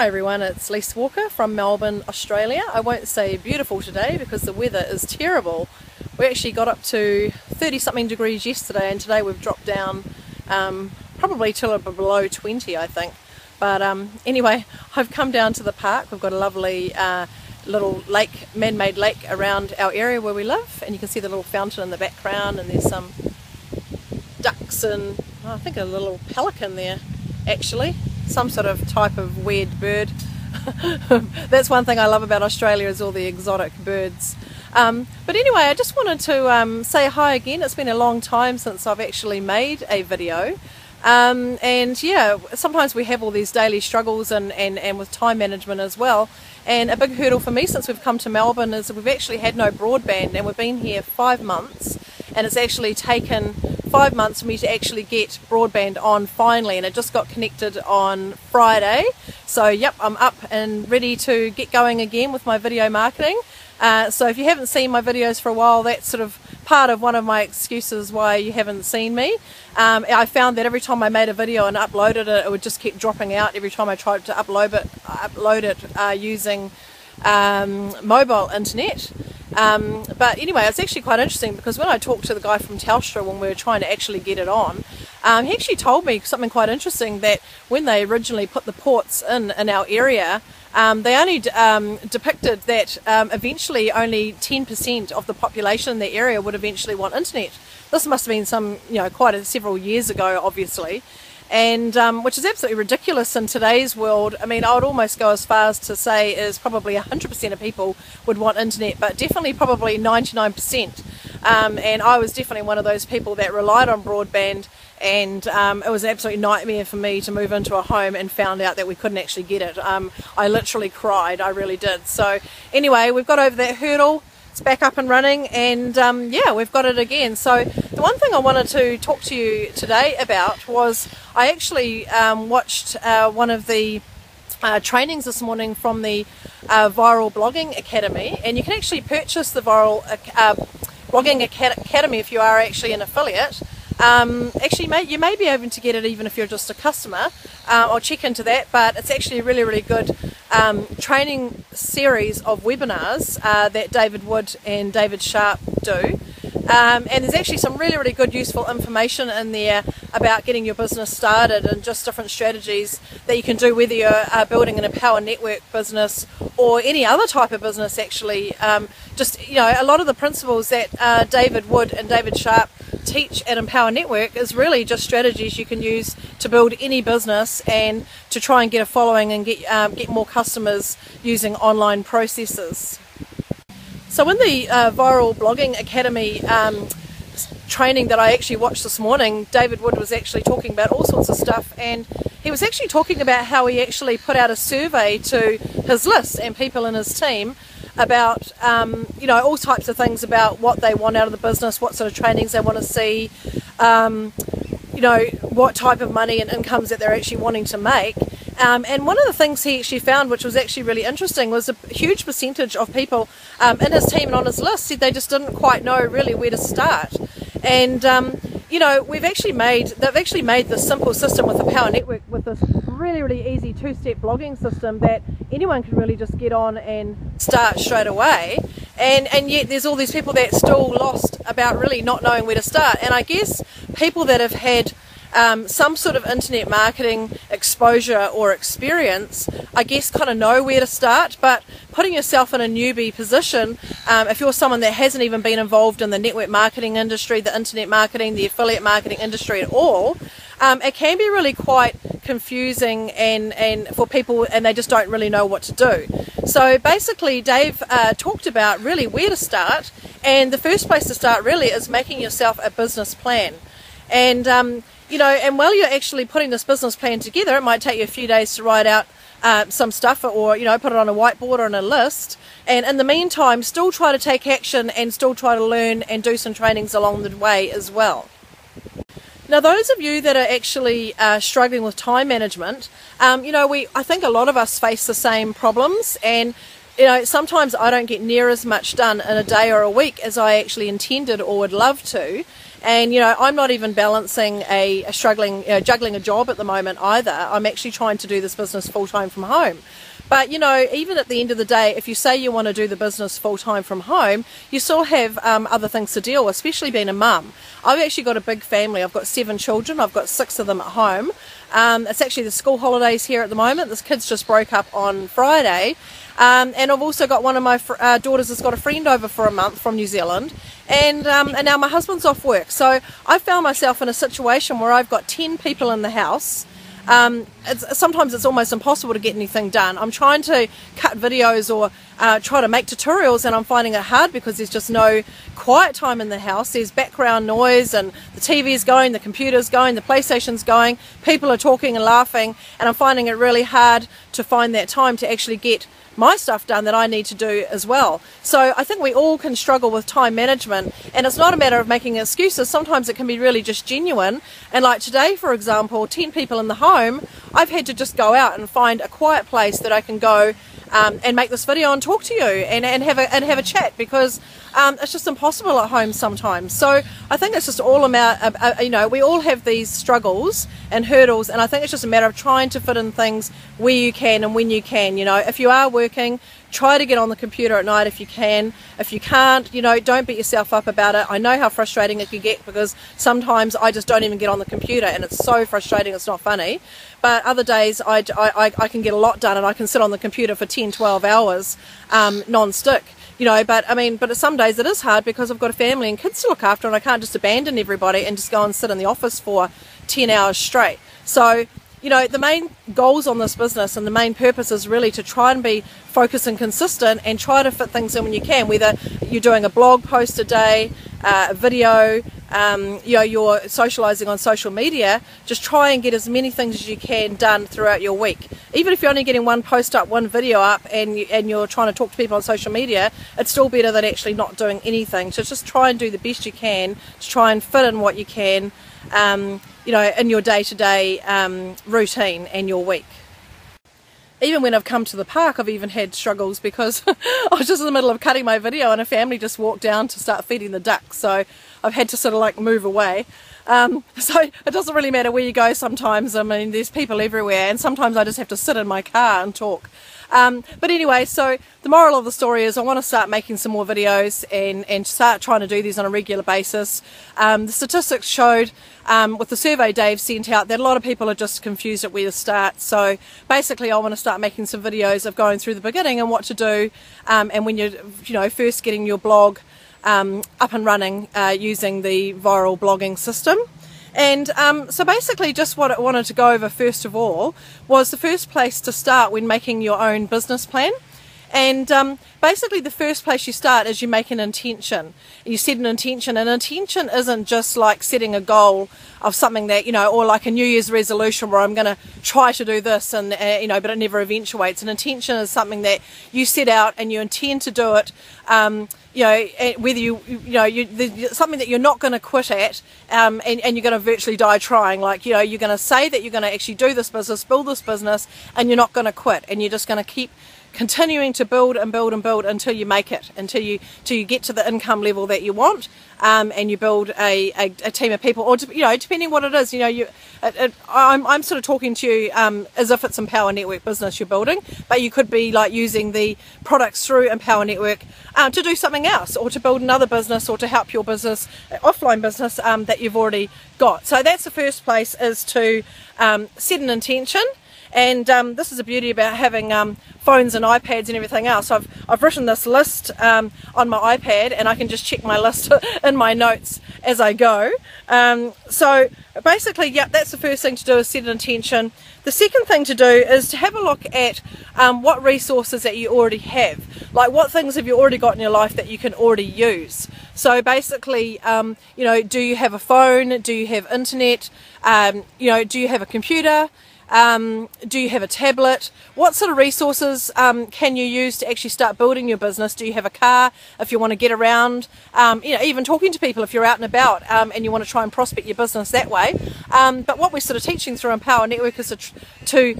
Hi everyone, it's Lisa Walker from Melbourne, Australia. I won't say beautiful today because the weather is terrible. We actually got up to 30 something degrees yesterday, and today we've dropped down probably till below 20, I think. But anyway, I've come down to the park. We've got a lovely little lake, man-made lake around our area where we live, and you can see the little fountain in the background, and there's some ducks and I think a little pelican there actually, some sort of type of weird bird. That's one thing I love about Australia, is all the exotic birds. But anyway, I just wanted to say hi again. It's been a long time since I've actually made a video. And yeah, sometimes we have all these daily struggles and with time management as well. And a big hurdle for me since we've come to Melbourne is that we've actually had no broadband, and we've been here 5 months, and it's actually taken 5 months for me to actually get broadband on finally, and it just got connected on Friday. So yep, I'm up and ready to get going again with my video marketing. So if you haven't seen my videos for a while, that's sort of part of one of my excuses why you haven't seen me. I found that every time I made a video and uploaded it, it would just keep dropping out every time I tried to upload it using mobile internet. But anyway, it's actually quite interesting because when I talked to the guy from Telstra when we were trying to actually get it on, he actually told me something quite interesting, that when they originally put the ports in our area, they only depicted that eventually only 10% of the population in the area would eventually want internet. This must have been quite several years ago, obviously, and which is absolutely ridiculous in today's world. I mean, I would almost go as far as to say is probably 100% of people would want internet, but definitely probably 99%. And I was definitely one of those people that relied on broadband, and it was an absolute nightmare for me to move into a home and found out that we couldn't actually get it. I literally cried, I really did. So anyway, we've got over that hurdle. It's back up and running, and yeah, we've got it again. So the one thing I wanted to talk to you today about was I actually watched one of the trainings this morning from the Viral Blogging Academy, and you can actually purchase the Viral Blogging Academy if you are actually an affiliate. Actually, you may be able to get it even if you're just a customer. I'll check into that, but it's actually a really, really good training series of webinars that David Wood and David Sharp do. And there's actually some really, really good useful information in there about getting your business started and just different strategies that you can do, whether you're building an Empower Network business or any other type of business actually. A lot of the principles that David Wood and David Sharp teach at Empower Network is really just strategies you can use to build any business and to try and get a following and get more customers using online processes. So in the Viral Blogging Academy training that I actually watched this morning, David Wood was actually talking about all sorts of stuff, and he was actually talking about how he actually put out a survey to his list and people in his team about all types of things about what they want out of the business, what sort of trainings they want to see, what type of money and incomes that they're actually wanting to make. And one of the things he actually found, which was actually really interesting, was a huge percentage of people in his team and on his list said they just didn't quite know really where to start. And they've actually made this simple system with the Empower Network, with this really, really easy two-step blogging system that anyone can really just get on and start straight away. And yet there's all these people that still lost about really not knowing where to start. And I guess people that have had some sort of internet marketing exposure or experience, I guess, kind of know where to start, but putting yourself in a newbie position, if you're someone that hasn't even been involved in the network marketing industry, the internet marketing, the affiliate marketing industry at all, it can be really quite confusing and for people, and they just don't really know what to do. So basically Dave talked about really where to start, and the first place to start really is making yourself a business plan. And and while you're actually putting this business plan together, it might take you a few days to write out some stuff, or put it on a whiteboard or on a list, and in the meantime still try to take action and still try to learn and do some trainings along the way as well. Now, those of you that are actually struggling with time management, I think a lot of us face the same problems, and sometimes I don't get near as much done in a day or a week as I actually intended or would love to. And, you know, I'm not even balancing a struggling, juggling a job at the moment either. I'm actually trying to do this business full-time from home. But, you know, even at the end of the day, if you say you want to do the business full-time from home, you still have other things to deal with, especially being a mum. I've actually got a big family. I've got 7 children. I've got 6 of them at home. It's actually the school holidays here at the moment. This kids just broke up on Friday. And I've also got one of my daughters has got a friend over for a month from New Zealand. And now my husband's off work. So I found myself in a situation where I've got 10 people in the house. Sometimes it's almost impossible to get anything done. I'm trying to cut videos or try to make tutorials, and I'm finding it hard because there's just no quiet time in the house. There's background noise, and the TV's going, the computer's going, the PlayStation's going, people are talking and laughing, and I'm finding it really hard to find that time to actually get my stuff done that I need to do as well. So I think we all can struggle with time management, and it's not a matter of making excuses. Sometimes it can be really just genuine. And like today, for example, 10 people in the home, I've had to just go out and find a quiet place that I can go and make this video and talk to you and have a chat, because it's just impossible at home sometimes. So I think it's just all about, you know, we all have these struggles and hurdles, and I think it's just a matter of trying to fit in things where you can and when you can. You know, if you are working, try to get on the computer at night if you can. If you can't, you know, don't beat yourself up about it. I know how frustrating it can get, because sometimes I just don't even get on the computer, and it's so frustrating, it's not funny. But other days I can get a lot done, and I can sit on the computer for 10-12 hours non-stick. You know, but some days it is hard because I've got a family and kids to look after, and I can't just abandon everybody and just go and sit in the office for 10 hours straight. So, you know, the main goals on this business and the main purpose is really to try and be focused and consistent and try to fit things in when you can, whether you're doing a blog post a day, a video, you know, you're socializing on social media. Just try and get as many things as you can done throughout your week. Even if you're only getting one post up, one video up, and you're trying to talk to people on social media, it's still better than actually not doing anything. So just try and do the best you can to try and fit in what you can, you know, in your day-to-day routine and your week. Even when I've come to the park, I've even had struggles because I was just in the middle of cutting my video and a family just walked down to start feeding the ducks. So I've had to sort of like move away. So it doesn't really matter where you go sometimes. I mean, there's people everywhere, and sometimes I just have to sit in my car and talk. But anyway, so the moral of the story is I want to start making some more videos and start trying to do these on a regular basis. The statistics showed with the survey Dave sent out that a lot of people are just confused at where to start. So basically I want to start making some videos of going through the beginning and what to do, and when you're, you know, first getting your blog up and running using the viral blogging system. And so basically just what I wanted to go over first of all was the first place to start when making your own business plan. And basically the first place you start is you make an intention. You set an intention, and an intention isn't just like setting a goal of something that, you know, or like a New Year's resolution where I'm going to try to do this and, you know, but it never eventuates. An intention is something that you set out and you intend to do it, you know, whether something that you're not going to quit at, and you're going to virtually die trying. Like, you know, you're going to say that you're going to actually do this business, build this business, and you're not going to quit, and you're just going to keep continuing to build and build and build until you make it, until you get to the income level that you want, and you build a team of people, or you know, depending what it is. You know, I'm sort of talking to you as if it's Empower Network business you're building, but you could be like using the products through Empower Network to do something else, or to build another business, or to help your business, offline business that you've already got. So that's the first place, is to set an intention. And this is the beauty about having phones and iPads and everything else. I've written this list on my iPad, and I can just check my list in my notes as I go. So basically, yeah, that's the first thing to do, is set an intention. The second thing to do is to have a look at what resources that you already have. Like, what things have you already got in your life that you can already use? So basically, you know, do you have a phone? Do you have internet? You know, do you have a computer? Do you have a tablet? What sort of resources can you use to actually start building your business? Do you have a car if you want to get around? You know, even talking to people if you're out and about and you want to try and prospect your business that way. But what we're sort of teaching through Empower Network is to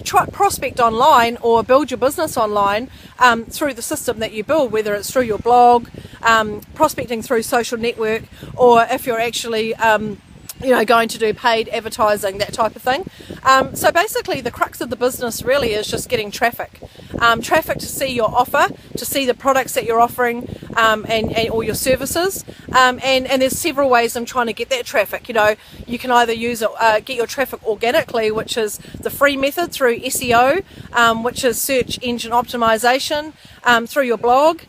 try prospect online or build your business online through the system that you build, whether it's through your blog, prospecting through social network, or if you're actually going to do paid advertising, that type of thing. So basically the crux of the business really is just getting traffic. Traffic to see your offer, to see the products that you're offering, and all your services. And there's several ways I'm trying to get that traffic. You can either use it, get your traffic organically, which is the free method through SEO, which is search engine optimization, through your blog,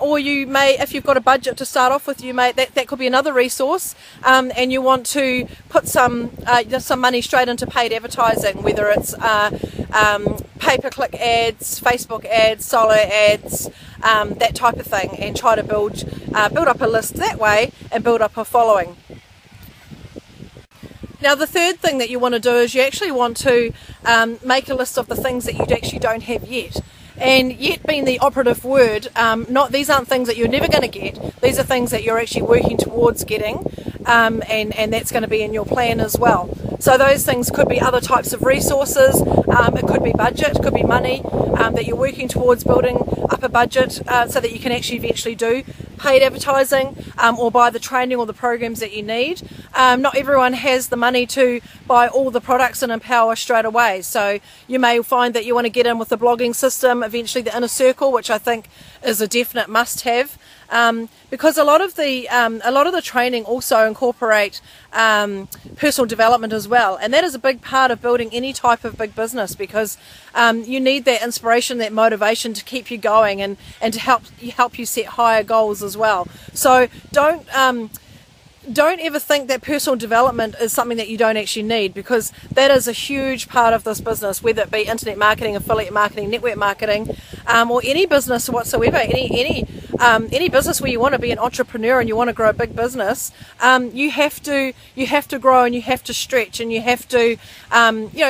or you may, if you've got a budget to start off with, that could be another resource, and you want to put some money straight into paid advertising, whether it's pay-per-click ads, Facebook ads, solo ads, that type of thing, and try to build up a list that way and build up a following. Now the third thing that you want to do is you actually want to make a list of the things that you actually don't have yet. And yet being the operative word, these aren't things that you're never going to get. These are things that you're actually working towards getting, and that's going to be in your plan as well. So those things could be other types of resources, it could be budget, it could be money, that you're working towards building up a budget so that you can actually eventually do paid advertising, or buy the training or the programs that you need. Not everyone has the money to buy all the products and empower straight away, so you may find that you want to get in with the blogging system, eventually the inner circle, which I think is a definite must-have, because a lot of the training also incorporate personal development as well, and that is a big part of building any type of big business, because you need that inspiration, that motivation to keep you going, and to help you set higher goals as well. So don't ever think that personal development is something that you don't actually need, because that is a huge part of this business, whether it be internet marketing, affiliate marketing, network marketing, or any business whatsoever, any business where you want to be an entrepreneur and you want to grow a big business. You have to grow, and you have to stretch, and you have to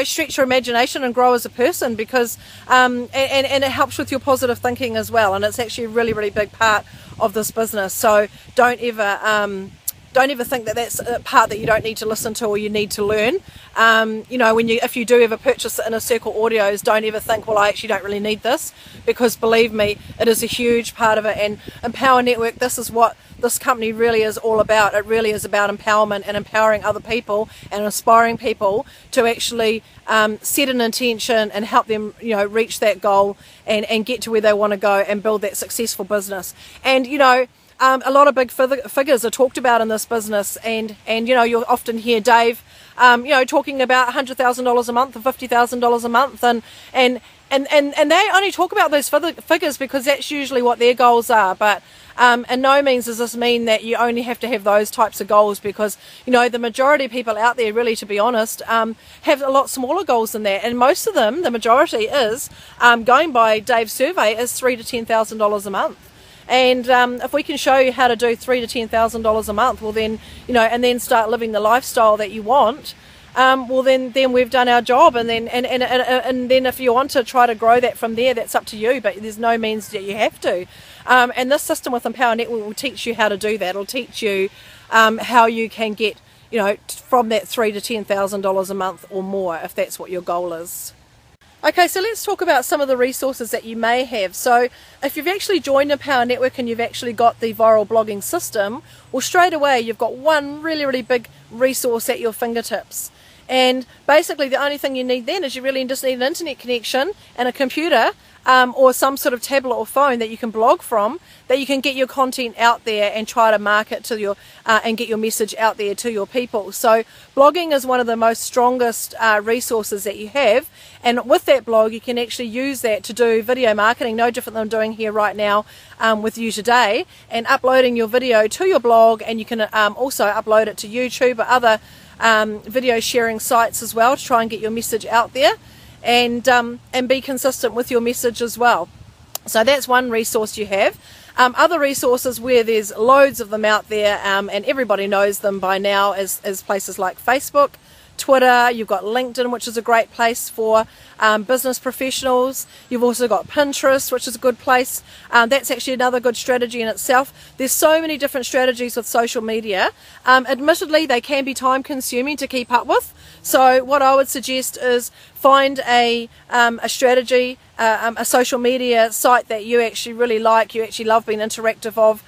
stretch your imagination and grow as a person, because and it helps with your positive thinking as well, and it's actually a really, really big part of this business. So don't ever think that that's a part that you don't need to listen to or you need to learn. If you do ever purchase the Inner Circle audios, don't ever think, well, I actually don't really need this, because believe me, it is a huge part of it. And Empower Network, this is what this company really is all about. It really is about empowerment and empowering other people and inspiring people to actually set an intention and help them reach that goal and get to where they want to go and build that successful business. And a lot of big figures are talked about in this business, and you'll often hear Dave, talking about $100,000 a month or $50,000 a month, and they only talk about those figures because that's usually what their goals are. But in no means does this mean that you only have to have those types of goals, because the majority of people out there, really, to be honest, have a lot smaller goals than that, and most of them, the majority is, going by Dave's survey, is $3,000 to $10,000 a month. And if we can show you how to do $3,000 to $10,000 a month, well then, and then start living the lifestyle that you want, well then we've done our job. And then if you want to try to grow that from there, that's up to you. But there's no means that you have to. And this system with Empower Network will teach you how to do that. It'll teach you how you can get, from that $3,000 to $10,000 a month or more, if that's what your goal is. Okay, so let's talk about some of the resources that you may have. So if you've actually joined Empower Network and you've actually got the viral blogging system, well, straight away you've got one really, really big resource at your fingertips. And basically the only thing you need then is you really just need an internet connection and a computer, or some sort of tablet or phone that you can blog from, that you can get your content out there and try to market to your and get your message out there to your people. So blogging is one of the most strongest resources that you have, and with that blog you can actually use that to do video marketing, no different than I'm doing here right now with you today, and uploading your video to your blog, and you can also upload it to YouTube or other video sharing sites as well, to try and get your message out there, and be consistent with your message as well. So that's one resource you have. Other resources where there's loads of them out there, and everybody knows them by now, is places like Facebook, Twitter, you've got LinkedIn, which is a great place for business professionals. You've also got Pinterest, which is a good place. That's actually another good strategy in itself. There's so many different strategies with social media. Admittedly, they can be time consuming to keep up with. So what I would suggest is find a strategy, a social media site that you actually really like, you actually love being interactive of.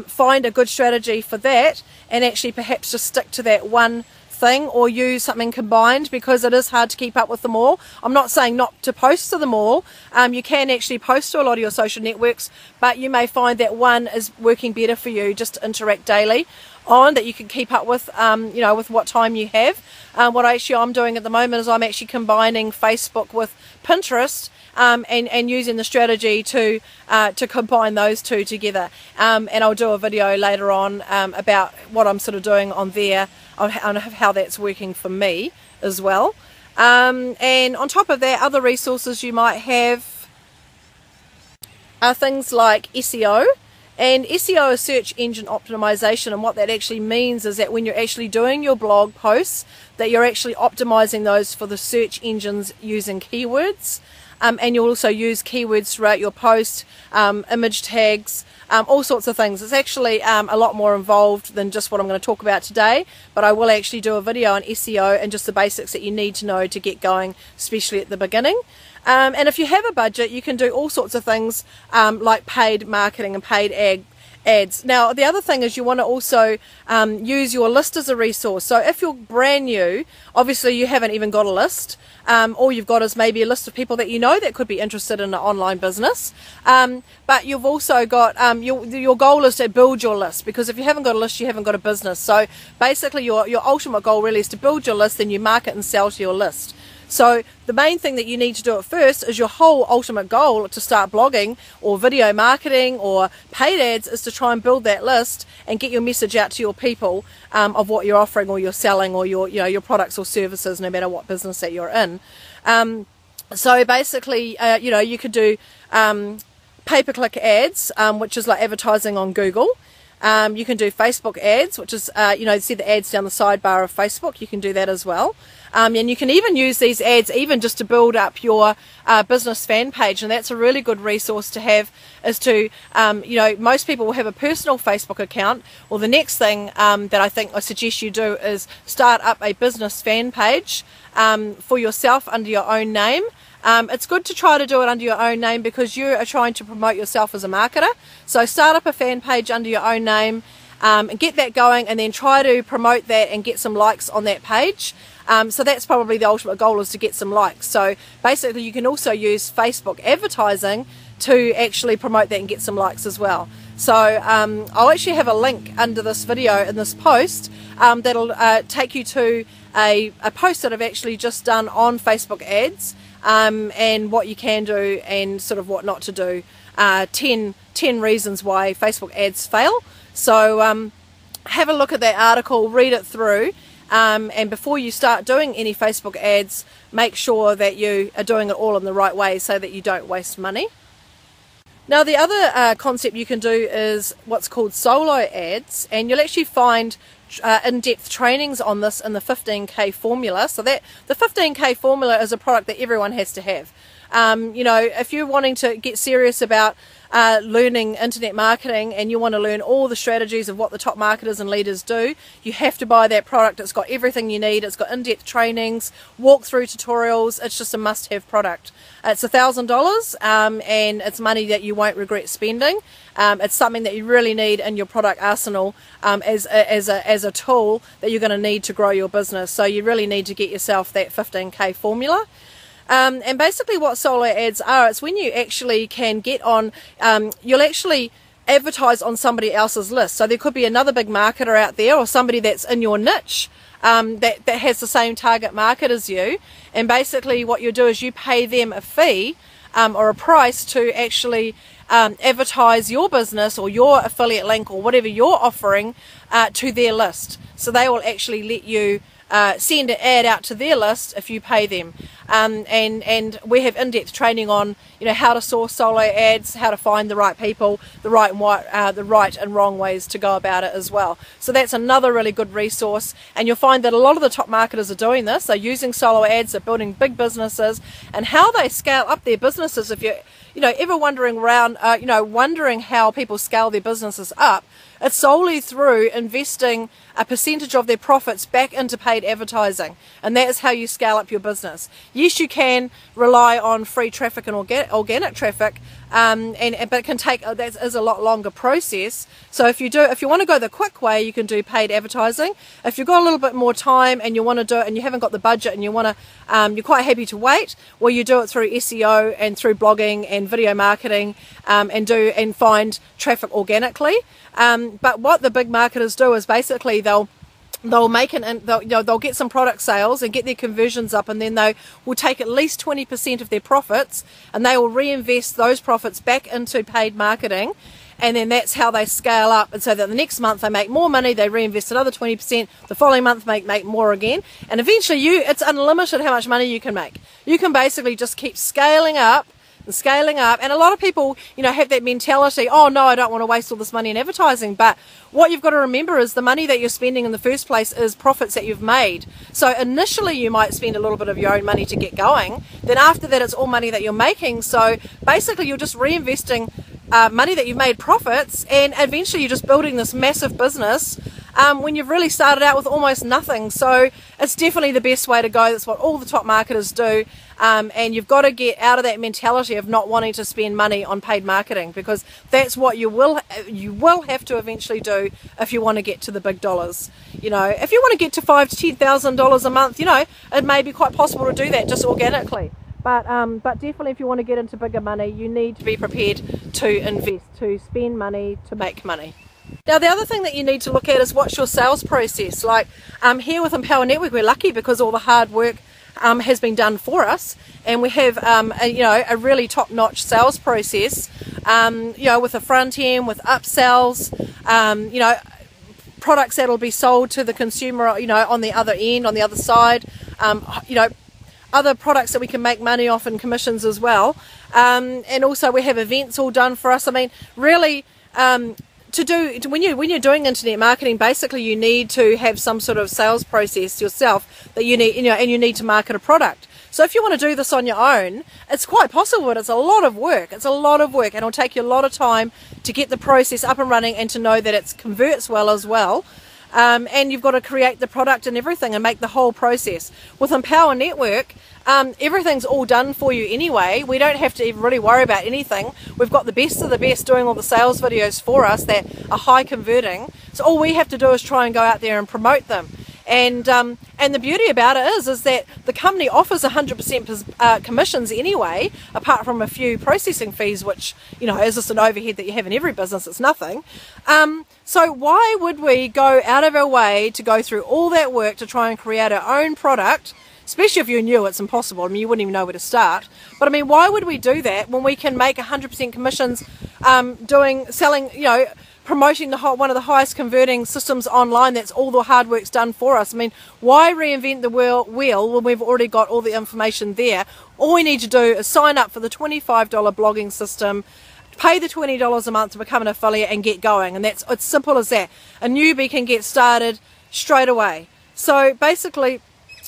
Find a good strategy for that, and actually perhaps just stick to that one thing, or use something combined, because it is hard to keep up with them all. I'm not saying not to post to them all. You can actually post to a lot of your social networks, but you may find that one is working better for you just to interact daily on, that you can keep up with, you know, with what time you have. What I'm doing at the moment is I'm actually combining Facebook with Pinterest, and using the strategy to combine those two together. And I'll do a video later on about what I'm sort of doing on there, on how that's working for me as well. And on top of that, other resources you might have are things like SEO. And SEO is search engine optimization, and what that actually means is that when you're actually doing your blog posts, that you're actually optimizing those for the search engines using keywords. And you'll also use keywords throughout your post, image tags, all sorts of things. It's actually a lot more involved than just what I'm going to talk about today, but I will actually do a video on SEO and just the basics that you need to know to get going, especially at the beginning. And if you have a budget, you can do all sorts of things like paid marketing and paid ads. Now, the other thing is you want to also use your list as a resource. So if you're brand new, obviously you haven't even got a list. All you've got is maybe a list of people that you know that could be interested in an online business. But you've also got, your goal is to build your list, because if you haven't got a list, you haven't got a business. So basically your ultimate goal really is to build your list, then you market and sell to your list. So the main thing that you need to do at first is your whole ultimate goal to start blogging or video marketing or paid ads is to try and build that list and get your message out to your people of what you're offering or you're selling, or your products or services, no matter what business that you're in. So basically, you could do pay-per-click ads, which is like advertising on Google. You can do Facebook ads, which is, see the ads down the sidebar of Facebook. You can do that as well. And you can even use these ads even just to build up your business fan page, and that's a really good resource to have. Is to, most people will have a personal Facebook account. Well, the next thing that I suggest you do is start up a business fan page for yourself under your own name. It's good to try to do it under your own name because you are trying to promote yourself as a marketer. So start up a fan page under your own name and get that going, and then try to promote that and get some likes on that page. So that's probably the ultimate goal, is to get some likes. So basically you can also use Facebook advertising to actually promote that and get some likes as well. So I'll actually have a link under this video in this post that'll take you to a post that I've actually just done on Facebook ads, and what you can do and sort of what not to do. 10 reasons why Facebook ads fail. So have a look at that article, read it through, and before you start doing any Facebook ads, make sure that you are doing it all in the right way so that you don't waste money. Now, the other concept you can do is what's called solo ads, and you'll actually find in-depth trainings on this in the 15K formula. So that the 15K formula is a product that everyone has to have. If you're wanting to get serious about learning internet marketing and you want to learn all the strategies of what the top marketers and leaders do, you have to buy that product. It's got everything you need. It's got in-depth trainings, walkthrough tutorials. It's just a must-have product. It's $1,000 and it's money that you won't regret spending. It's something that you really need in your product arsenal as a tool that you're going to need to grow your business. So you really need to get yourself that 15K formula. And basically what solo ads are, it's when you actually can get on, you'll actually advertise on somebody else's list. So there could be another big marketer out there, or somebody that's in your niche that has the same target market as you. And basically what you do is you pay them a fee or a price to actually advertise your business or your affiliate link or whatever you're offering to their list. So they will actually let you send an ad out to their list if you pay them. And we have in-depth training on, you know, how to source solo ads, how to find the right people, the right and wrong ways to go about it as well. So that's another really good resource, and you'll find that a lot of the top marketers are doing this. They're using solo ads, they're building big businesses, and how they scale up their businesses. If you're, you know, ever wondering around, wondering how people scale their businesses up, it's solely through investing a percentage of their profits back into paid advertising, and that is how you scale up your business. Yes, you can rely on free traffic and organic traffic, but it can take, that is a lot longer process. So if you want to go the quick way, you can do paid advertising. If you've got a little bit more time and you want to do it and you haven't got the budget and you want to, you're quite happy to wait, well, you do it through SEO and through blogging and video marketing, and find traffic organically. But what the big marketers do is basically they'll get some product sales and get their conversions up, and then they will take at least 20% of their profits and they will reinvest those profits back into paid marketing, and then that's how they scale up. And so that the next month they make more money, they reinvest another 20%, the following month make more again, and eventually it's unlimited how much money you can make. You can basically just keep scaling up. And a lot of people, you know, have that mentality, oh no, I don't want to waste all this money in advertising. But what you've got to remember is the money that you're spending in the first place is profits that you've made. So initially you might spend a little bit of your own money to get going, then after that it's all money that you're making. So basically you're just reinvesting money that you've made profits, and eventually you're just building this massive business when you've really started out with almost nothing. So it's definitely the best way to go. That's what all the top marketers do, and you've got to get out of that mentality of not wanting to spend money on paid marketing, because that's what you will have to eventually do if you want to get to the big dollars. You know, if you want to get to $5,000 to $10,000 a month, you know, it may be quite possible to do that just organically. But definitely if you want to get into bigger money, you need to be prepared to invest, to spend money, to make money. Now the other thing that you need to look at is what's your sales process. Like here with Empower Network, we're lucky because all the hard work has been done for us, and we have a really top-notch sales process, with the front end, with upsells, products that'll be sold to the consumer, on the other end, on the other side, other products that we can make money off and commissions as well, and also we have events all done for us. I mean, really, when you're doing internet marketing, basically you need to have some sort of sales process yourself that you need, and you need to market a product. So if you want to do this on your own, it's quite possible, but it's a lot of work. It's a lot of work, and it'll take you a lot of time to get the process up and running and to know that it converts well as well. And you've got to create the product and everything and make the whole process. With Empower Network, everything's all done for you anyway. We don't have to even really worry about anything. We've got the best of the best doing all the sales videos for us that are high converting. So all we have to do is try and go out there and promote them. And the beauty about it is that the company offers 100% commissions anyway, apart from a few processing fees, which, is just an overhead that you have in every business. It's nothing. So why would we go out of our way to go through all that work to try and create our own product? Especially if you're new, it's impossible. I mean, you wouldn't even know where to start. But I mean, why would we do that when we can make 100% commissions selling, promoting one of the highest converting systems online? That's all the hard work's done for us. I mean, why reinvent the wheel when we've already got all the information there? All we need to do is sign up for the $25 blogging system, pay the $20 a month to become an affiliate and get going. And it's simple as that. A newbie can get started straight away. So basically,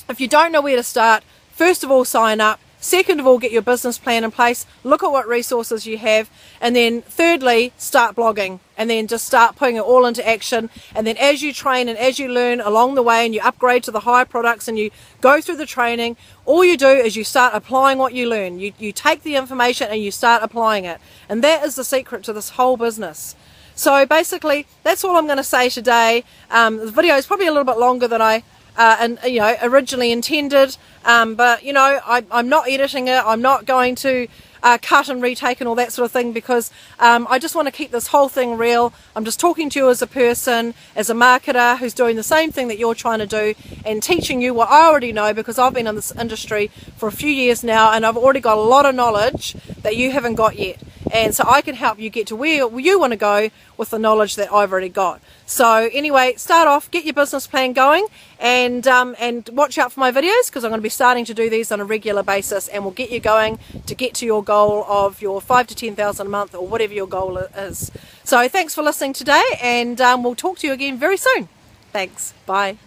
if you don't know where to start, first of all, sign up. Second of all, get your business plan in place, look at what resources you have, and then thirdly, start blogging, and then just start putting it all into action. And then as you train and as you learn along the way and you upgrade to the higher products and you go through the training, all you do is you start applying what you learn. You take the information and you start applying it. And that is the secret to this whole business. So basically, that's all I'm going to say today. The video is probably a little bit longer than I originally intended, but I'm not editing it. I'm not going to cut and retake and all that sort of thing, because I just want to keep this whole thing real. I'm just talking to you as a person, as a marketer who's doing the same thing that you're trying to do, and teaching you what I already know, because I've been in this industry for a few years now and I've already got a lot of knowledge that you haven't got yet. and so I can help you get to where you want to go with the knowledge that I've already got. So anyway, start off, get your business plan going, and watch out for my videos, because I'm going to be starting to do these on a regular basis, and we'll get you going to get to your goal of your 5 to 10,000 a month, or whatever your goal is. So thanks for listening today, and we'll talk to you again very soon. Thanks. Bye.